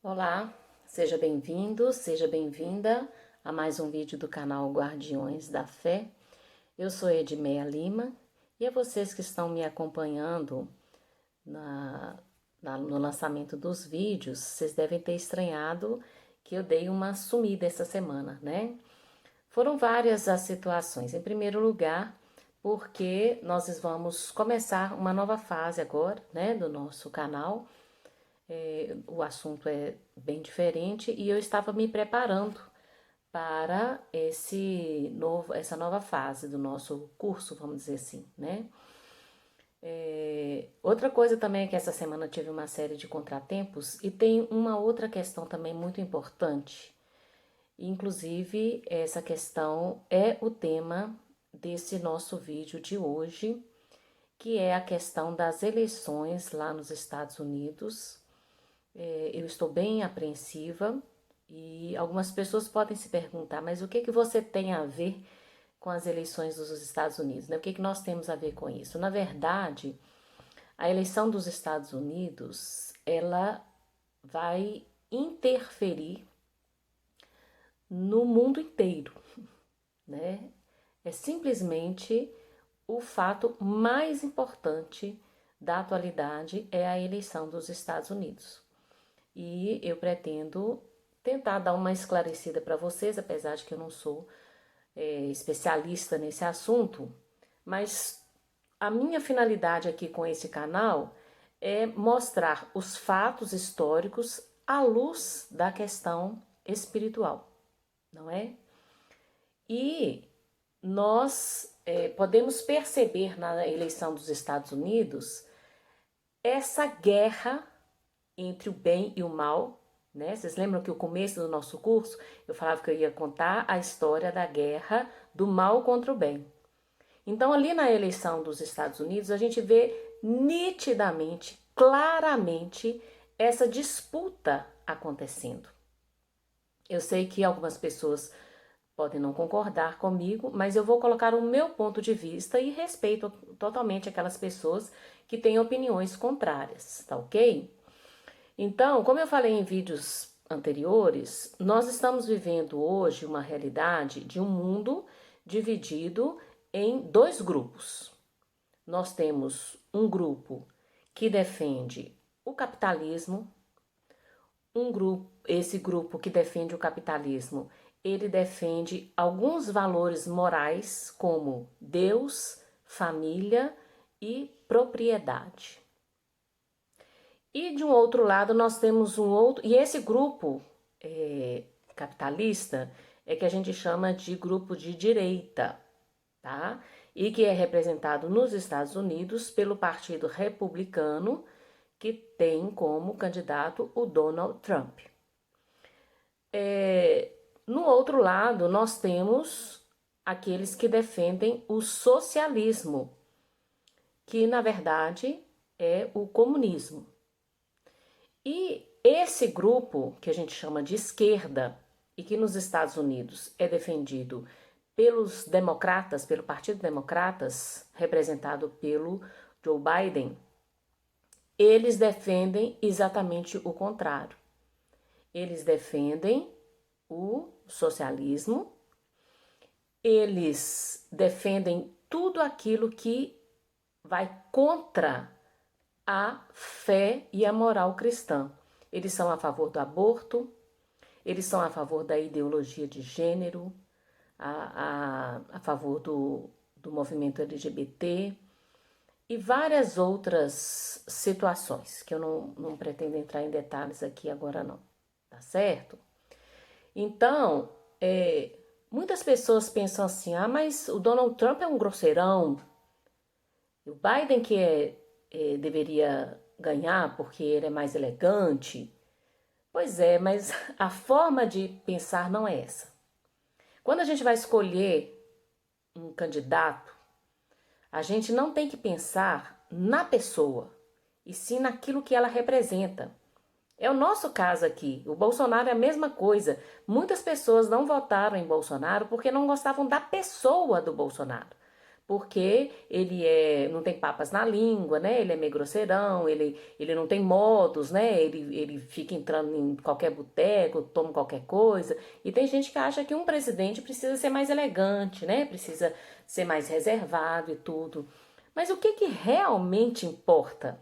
Olá, seja bem-vindo, seja bem-vinda a mais um vídeo do canal Guardiões da Fé. Eu sou Edmeia Lima e a vocês que estão me acompanhando no lançamento dos vídeos, vocês devem ter estranhado que eu dei uma sumida essa semana, né? Foram várias as situações. Em primeiro lugar, porque nós vamos começar uma nova fase agora, né, do nosso canal. O assunto é bem diferente e eu estava me preparando para essa nova fase do nosso curso, vamos dizer assim, né? Outra coisa também é que essa semana eu tive uma série de contratempos e tem uma outra questão também muito importante. Inclusive, essa questão é o tema desse nosso vídeo de hoje, que é a questão das eleições lá nos Estados Unidos. Eu estou bem apreensiva e algumas pessoas podem se perguntar, mas o que que você tem a ver com as eleições dos Estados Unidos, né? O que que nós temos a ver com isso? Na verdade, a eleição dos Estados Unidos, ela vai interferir no mundo inteiro, né? É simplesmente o fato mais importante da atualidade é a eleição dos Estados Unidos. E eu pretendo tentar dar uma esclarecida para vocês, apesar de que eu não sou especialista nesse assunto, mas a minha finalidade aqui com esse canal é mostrar os fatos históricos à luz da questão espiritual, não é? E nós podemos perceber na eleição dos Estados Unidos essa guerra entre o bem e o mal, né? Vocês lembram que o começo do nosso curso eu falava que eu ia contar a história da guerra do mal contra o bem. Então, ali na eleição dos Estados Unidos, a gente vê nitidamente, claramente, essa disputa acontecendo. Eu sei que algumas pessoas podem não concordar comigo, mas eu vou colocar o meu ponto de vista e respeito totalmente aquelas pessoas que têm opiniões contrárias, tá ok? Então, como eu falei em vídeos anteriores, nós estamos vivendo hoje uma realidade de um mundo dividido em dois grupos. Nós temos um grupo que defende o capitalismo, esse grupo que defende o capitalismo, ele defende alguns valores morais como Deus, família e propriedade. E de um outro lado nós temos e esse grupo capitalista é que a gente chama de grupo de direita, tá? E que é representado nos Estados Unidos pelo Partido Republicano, que tem como candidato o Donald Trump. No outro lado, nós temos aqueles que defendem o socialismo, que na verdade é o comunismo. E esse grupo, que a gente chama de esquerda, e que nos Estados Unidos é defendido pelos democratas, pelo Partido Democratas, representado pelo Joe Biden, eles defendem exatamente o contrário. Eles defendem o socialismo, eles defendem tudo aquilo que vai contra a fé e a moral cristã. Eles são a favor do aborto, eles são a favor da ideologia de gênero, a favor do movimento LGBT e várias outras situações que eu não pretendo entrar em detalhes aqui agora não, tá certo? Então, muitas pessoas pensam assim, mas o Donald Trump é um grosseirão, o Biden que deveria ganhar porque ele é mais elegante. Pois é, mas a forma de pensar não é essa. Quando a gente vai escolher um candidato, a gente não tem que pensar na pessoa, e sim naquilo que ela representa. É o nosso caso aqui. O Bolsonaro é a mesma coisa. Muitas pessoas não votaram em Bolsonaro porque não gostavam da pessoa do Bolsonaro. porque não tem papas na língua, né? Ele é meio grosseirão, ele não tem modos, né? Ele fica entrando em qualquer boteco, toma qualquer coisa. E tem gente que acha que um presidente precisa ser mais elegante, né? Precisa ser mais reservado e tudo. Mas o que que realmente importa?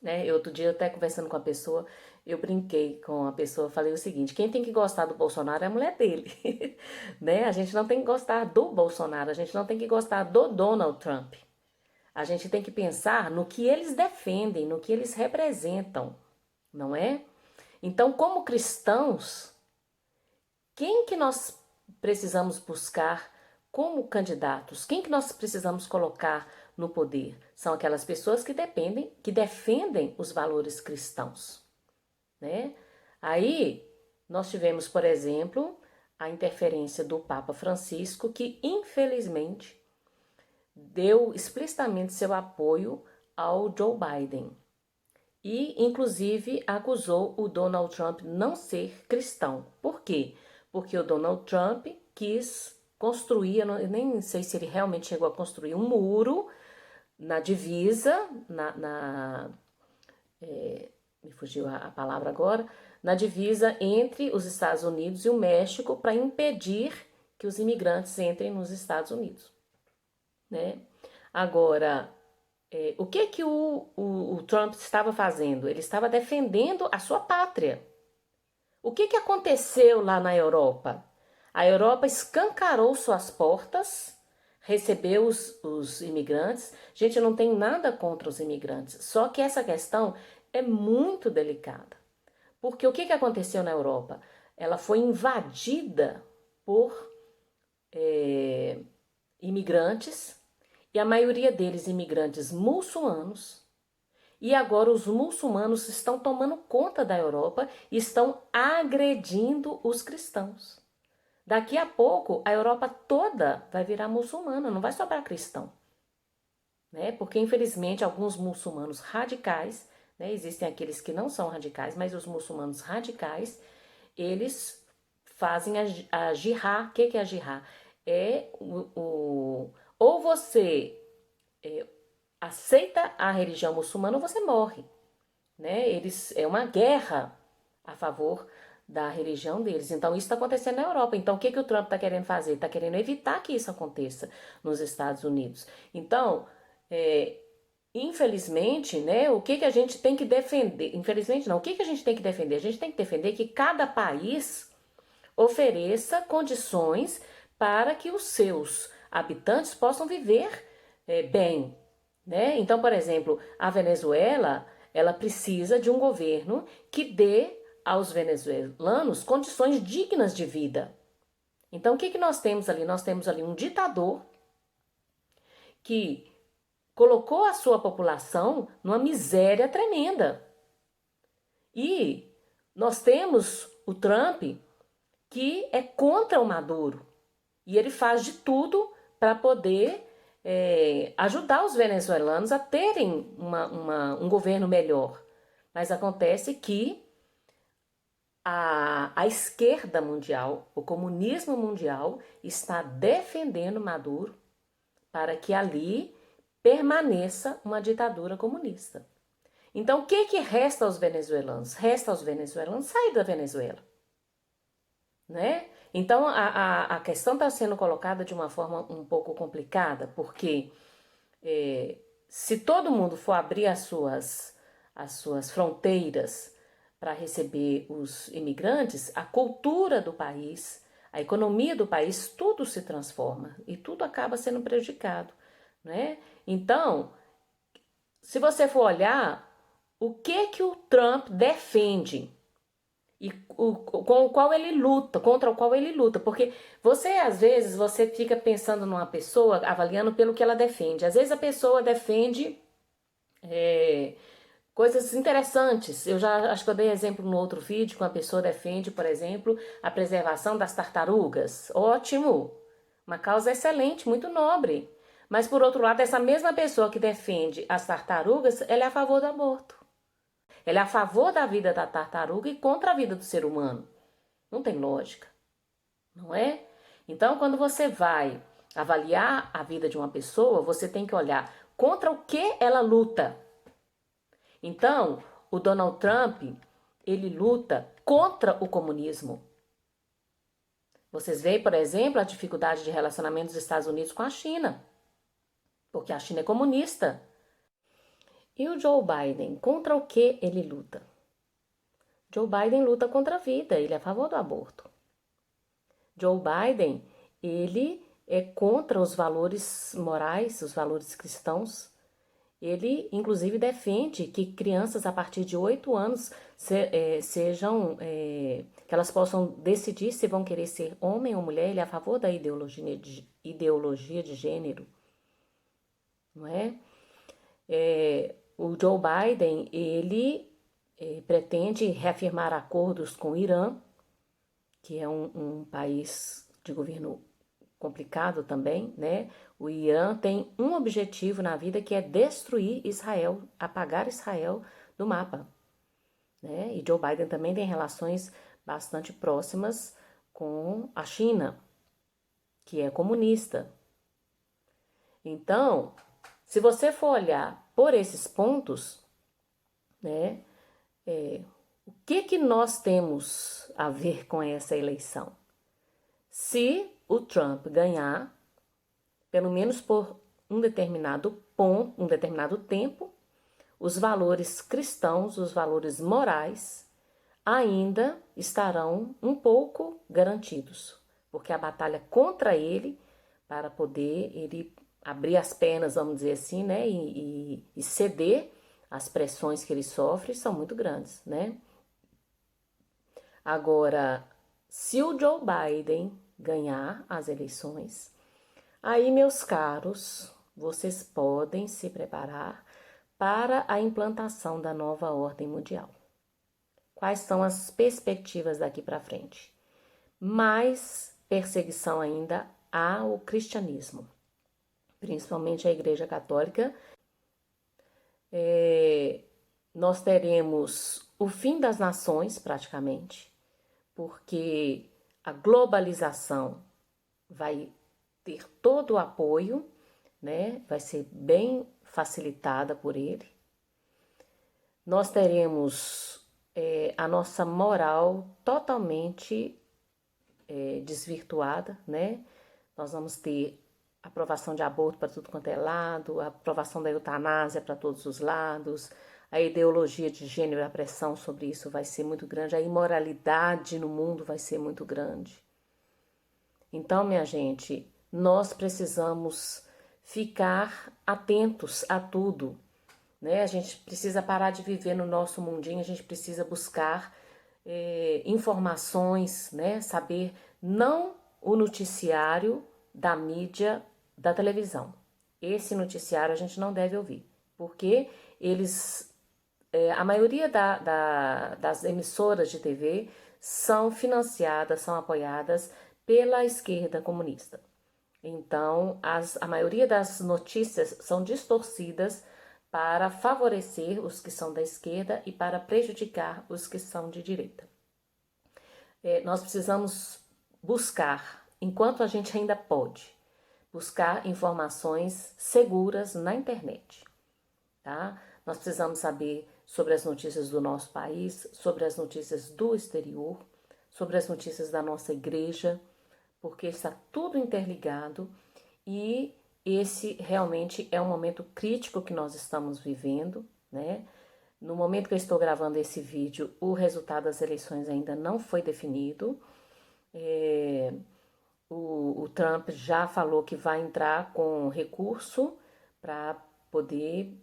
Né? Outro dia, até conversando com a pessoa, eu brinquei com a pessoa, falei o seguinte: quem tem que gostar do Bolsonaro é a mulher dele, né? A gente não tem que gostar do Bolsonaro, a gente não tem que gostar do Donald Trump. A gente tem que pensar no que eles defendem, no que eles representam, não é? Então, como cristãos, quem que nós precisamos buscar como candidatos? Quem que nós precisamos colocar no poder? São aquelas pessoas que defendem os valores cristãos, né? Aí nós tivemos, por exemplo, a interferência do Papa Francisco, que infelizmente deu explicitamente seu apoio ao Joe Biden e, inclusive, acusou o Donald Trump não ser cristão. Por quê? Porque o Donald Trump quis construir, eu nem sei se ele realmente chegou a construir um muro na divisa, me fugiu a palavra agora, na divisa entre os Estados Unidos e o México para impedir que os imigrantes entrem nos Estados Unidos, né? Agora, o que que o Trump estava fazendo? Ele estava defendendo a sua pátria. O que que aconteceu lá na Europa? A Europa escancarou suas portas, recebeu os imigrantes. Gente, eu não tenho nada contra os imigrantes, só que essa questão é muito delicada. Porque o que que aconteceu na Europa? Ela foi invadida por imigrantes, e a maioria deles imigrantes muçulmanos, e agora os muçulmanos estão tomando conta da Europa e estão agredindo os cristãos. Daqui a pouco a Europa toda vai virar muçulmana, não vai sobrar cristão, né? Porque infelizmente alguns muçulmanos radicais, né? Existem aqueles que não são radicais, mas os muçulmanos radicais, eles fazem a jihad. O que é a jihad? Ou você aceita a religião muçulmana ou você morre, né? É uma guerra a favor da religião deles. Então isso está acontecendo na Europa. Então o que que o Trump está querendo fazer? Está querendo evitar que isso aconteça nos Estados Unidos. Então, infelizmente, né? O que que a gente tem que defender? Infelizmente não. O que que a gente tem que defender? A gente tem que defender que cada país ofereça condições para que os seus habitantes possam viver bem, né? Então, por exemplo, a Venezuela, ela precisa de um governo que dê aos venezuelanos condições dignas de vida. Então, o que que nós temos ali? Nós temos ali um ditador que colocou a sua população numa miséria tremenda. E nós temos o Trump, que é contra o Maduro. E ele faz de tudo para poder ajudar os venezuelanos a terem um governo melhor. Mas acontece que a esquerda mundial, o comunismo mundial, está defendendo Maduro para que ali permaneça uma ditadura comunista. Então, o que que resta aos venezuelanos? Resta aos venezuelanos sair da Venezuela, né? Então, a questão está sendo colocada de uma forma um pouco complicada, porque se todo mundo for abrir as suas fronteiras para receber os imigrantes, a cultura do país, a economia do país, tudo se transforma e tudo acaba sendo prejudicado, né? Então, se você for olhar o que o Trump defende e com o qual ele luta, contra o qual ele luta, porque você às vezes você fica pensando numa pessoa, avaliando pelo que ela defende. Às vezes a pessoa defende coisas interessantes. Eu já acho que eu dei exemplo no outro vídeo, que uma pessoa defende, por exemplo, a preservação das tartarugas. Ótimo! Uma causa excelente, muito nobre. Mas por outro lado, essa mesma pessoa que defende as tartarugas, ela é a favor do aborto. Ela é a favor da vida da tartaruga e contra a vida do ser humano. Não tem lógica, não é? Então, quando você vai avaliar a vida de uma pessoa, você tem que olhar contra o que ela luta. Então, o Donald Trump, ele luta contra o comunismo. Vocês veem, por exemplo, a dificuldade de relacionamento dos Estados Unidos com a China, porque a China é comunista. E o Joe Biden, contra o que ele luta? Joe Biden luta contra a vida, ele é a favor do aborto. Joe Biden, ele é contra os valores morais, os valores cristãos. Ele, inclusive, defende que crianças a partir de 8 anos que elas possam decidir se vão querer ser homem ou mulher. Ele é a favor da ideologia de gênero, não é? O Joe Biden, ele pretende reafirmar acordos com o Irã, que é um país de governo complicado também, né? O Irã tem um objetivo na vida que é destruir Israel, apagar Israel do mapa, né? E Joe Biden também tem relações bastante próximas com a China, que é comunista. Então, se você for olhar por esses pontos, né? O que nós temos a ver com essa eleição? Se o Trump ganhar, pelo menos por um determinado ponto, um determinado tempo, os valores cristãos, os valores morais, ainda estarão um pouco garantidos, porque a batalha contra ele, para poder ele abrir as pernas, vamos dizer assim, né, e ceder às pressões que ele sofre, são muito grandes, né? Agora, se o Joe Biden ganhar as eleições, aí, meus caros, vocês podem se preparar para a implantação da nova ordem mundial. Quais são as perspectivas daqui para frente? Mais perseguição ainda ao cristianismo, principalmente à Igreja Católica. Nós teremos o fim das nações, praticamente, porque a globalização vai ter todo o apoio, né? Vai ser bem facilitada por ele. Nós teremos a nossa moral totalmente desvirtuada, né? Nós vamos ter aprovação de aborto para tudo quanto é lado, a aprovação da eutanásia para todos os lados, a ideologia de gênero e a pressão sobre isso vai ser muito grande, a imoralidade no mundo vai ser muito grande. Então, minha gente, nós precisamos ficar atentos a tudo, né? A gente precisa parar de viver no nosso mundinho, a gente precisa buscar informações, né? Saber não o noticiário da mídia da televisão. Esse noticiário a gente não deve ouvir, porque eles, a maioria das emissoras de TV são financiadas, são apoiadas pela esquerda comunista. Então, a maioria das notícias são distorcidas para favorecer os que são da esquerda e para prejudicar os que são de direita. Nós precisamos buscar, enquanto a gente ainda pode, buscar informações seguras na internet, tá? Nós precisamos saber sobre as notícias do nosso país, sobre as notícias do exterior, sobre as notícias da nossa igreja, porque está tudo interligado e esse realmente é um momento crítico que nós estamos vivendo, né? No momento que eu estou gravando esse vídeo, o resultado das eleições ainda não foi definido. O Trump já falou que vai entrar com recurso para poder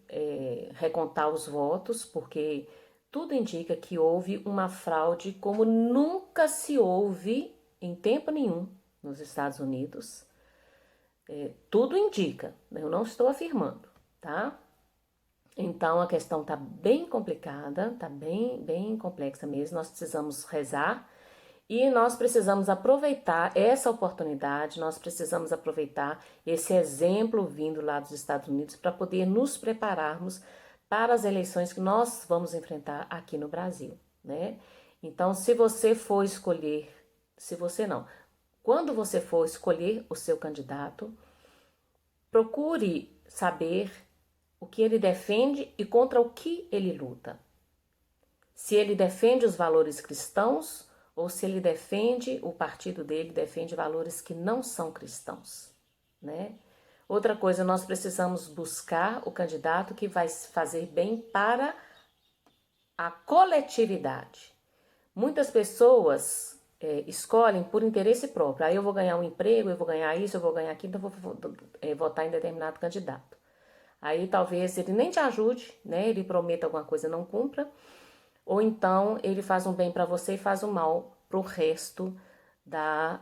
recontar os votos, porque tudo indica que houve uma fraude como nunca se houve em tempo nenhum nos Estados Unidos. Tudo indica, eu não estou afirmando, tá? Então a questão tá bem complicada, tá bem complexa mesmo. Nós precisamos rezar e nós precisamos aproveitar essa oportunidade, nós precisamos aproveitar esse exemplo vindo lá dos Estados Unidos para poder nos prepararmos para as eleições que nós vamos enfrentar aqui no Brasil, né? Então, se você for escolher, se você não, quando você for escolher o seu candidato, procure saber o que ele defende e contra o que ele luta. Se ele defende os valores cristãos ou se ele defende, o partido dele defende valores que não são cristãos, né? Outra coisa, nós precisamos buscar o candidato que vai fazer bem para a coletividade. Muitas pessoas escolhem por interesse próprio. Aí eu vou ganhar um emprego, eu vou ganhar isso, eu vou ganhar aquilo, então eu vou votar em determinado candidato. Aí talvez ele nem te ajude, né? Ele prometa alguma coisa e não cumpra. Ou então ele faz um bem para você e faz um mal para o resto da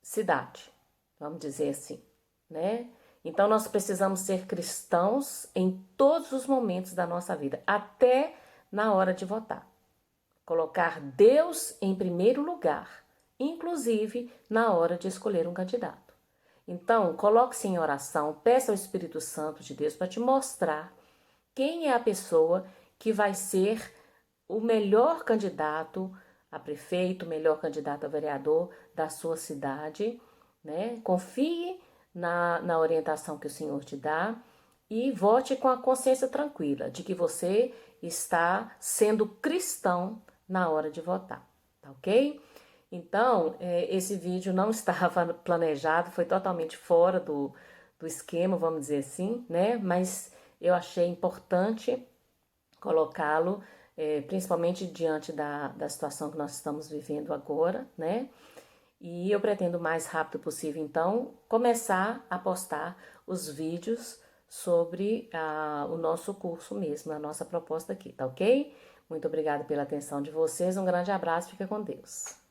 cidade, vamos dizer assim, né? Então nós precisamos ser cristãos em todos os momentos da nossa vida, até na hora de votar. Colocar Deus em primeiro lugar, inclusive na hora de escolher um candidato. Então, coloque-se em oração, peça ao Espírito Santo de Deus para te mostrar quem é a pessoa que vai ser o melhor candidato a prefeito, o melhor candidato a vereador da sua cidade, né? Confie na orientação que o Senhor te dá e vote com a consciência tranquila de que você está sendo cristão na hora de votar, tá ok? Então, esse vídeo não estava planejado, foi totalmente fora do esquema, vamos dizer assim, né? Mas eu achei importante colocá-lo, principalmente diante da situação que nós estamos vivendo agora, né? E eu pretendo o mais rápido possível, então, começar a postar os vídeos sobre o nosso curso mesmo, a nossa proposta aqui, tá ok? Muito obrigada pela atenção de vocês, um grande abraço, fica com Deus.